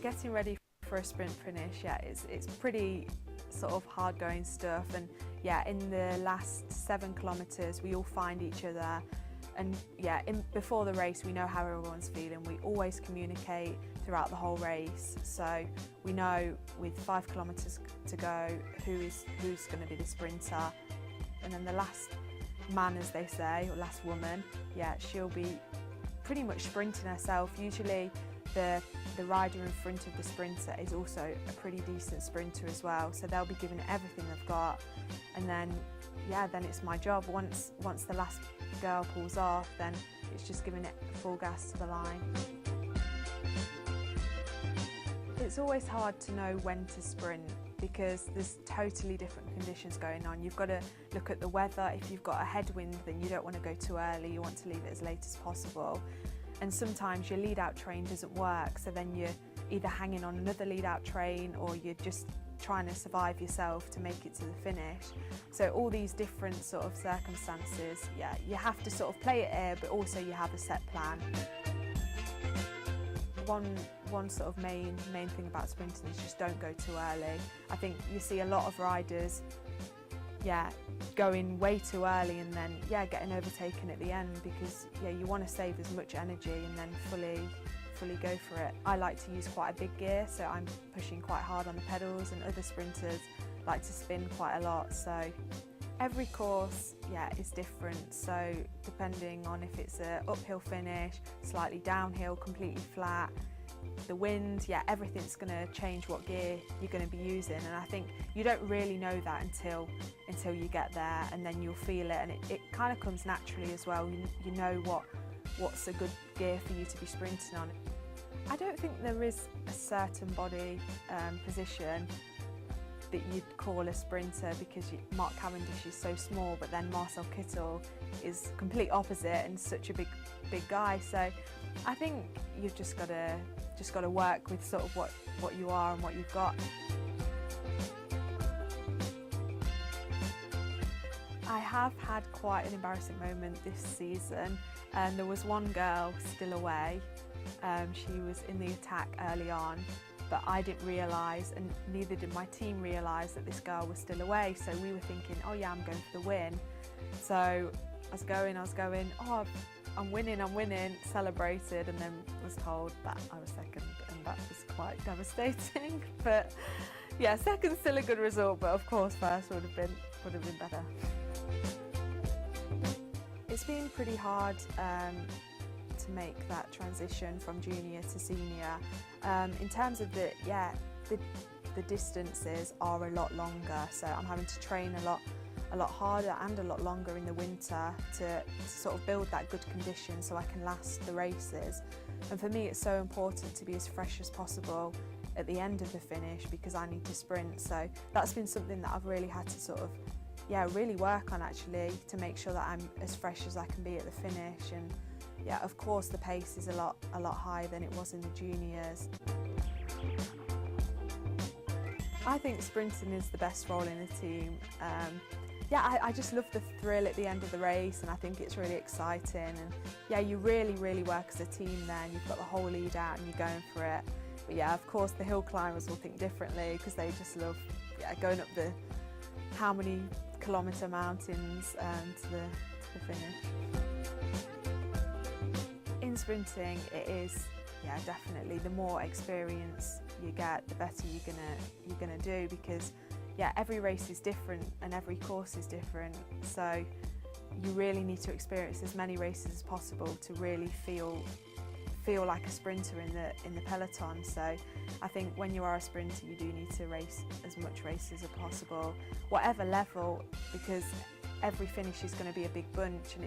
Getting ready for a sprint finish, yeah, it's pretty sort of hard going stuff, and yeah, in the last 7 kilometres we all find each other, and yeah, before the race we know how everyone's feeling. We always communicate throughout the whole race, so we know with 5 kilometres to go who's going to be the sprinter, and then the last man, as they say, or last woman, yeah, she'll be pretty much sprinting herself. Usually the rider in front of the sprinter is also a pretty decent sprinter as well, so they'll be giving it everything they've got, and then yeah, then it's my job. Once the last girl pulls off, then it's just giving it full gas to the line. It's always hard to know when to sprint because there's totally different conditions going on. You've got to look at the weather. If you've got a headwind, then you don't want to go too early, you want to leave it as late as possible. And sometimes your lead-out train doesn't work, so then you're either hanging on another lead-out train or you're just trying to survive yourself to make it to the finish. So all these different sort of circumstances, yeah, you have to sort of play it air, but also you have a set plan. One sort of main thing about sprinting is just don't go too early. I think you see a lot of riders, yeah, going way too early and then yeah, getting overtaken at the end, because yeah, you want to save as much energy and then fully go for it. I like to use quite a big gear, so I'm pushing quite hard on the pedals, and other sprinters like to spin quite a lot. So every course, yeah, is different. So depending on if it's a uphill finish, slightly downhill, completely flat, the wind, yeah, everything's going to change what gear you're going to be using, and I think you don't really know that until you get there, and then you'll feel it, and it kind of comes naturally as well. You know what's a good gear for you to be sprinting on. I don't think there is a certain body position that you'd call a sprinter, because Mark Cavendish is so small, but then Marcel Kittel is complete opposite and such a big guy. So I think you've just got to work with sort of what you are and what you've got. I have had quite an embarrassing moment this season, and there was one girl still away. She was in the attack early on, but I didn't realise, and neither did my team realise, that this girl was still away. So we were thinking, oh yeah, I'm going for the win. So I was going, oh, I'm winning, celebrated, and then was told that I was second, and that was quite devastating. But yeah, second's still a good result, but of course first would have been better. It's been pretty hard to make that transition from junior to senior. In terms of the distances are a lot longer, so I'm having to train a lot harder and a lot longer in the winter to sort of build that good condition so I can last the races. And for me it's so important to be as fresh as possible at the end of the finish, because I need to sprint. So that's been something that I've really had to sort of really work on, actually, to make sure that I'm as fresh as I can be at the finish. And yeah, of course the pace is a lot higher than it was in the juniors. I think sprinting is the best role in a team. Yeah, I just love the thrill at the end of the race, and I think it's really exciting, and yeah, you really work as a team then. You've got the whole lead out and you're going for it. But yeah, of course the hill climbers will think differently, because they just love going up the how many kilometre mountains to the finish. In sprinting it is, yeah, definitely the more experience you get, the better you're gonna do, because yeah, every race is different and every course is different, so you really need to experience as many races as possible to really feel like a sprinter in the peloton. So I think when you are a sprinter you do need to race as much races as possible, whatever level, because every finish is going to be a big bunch, and it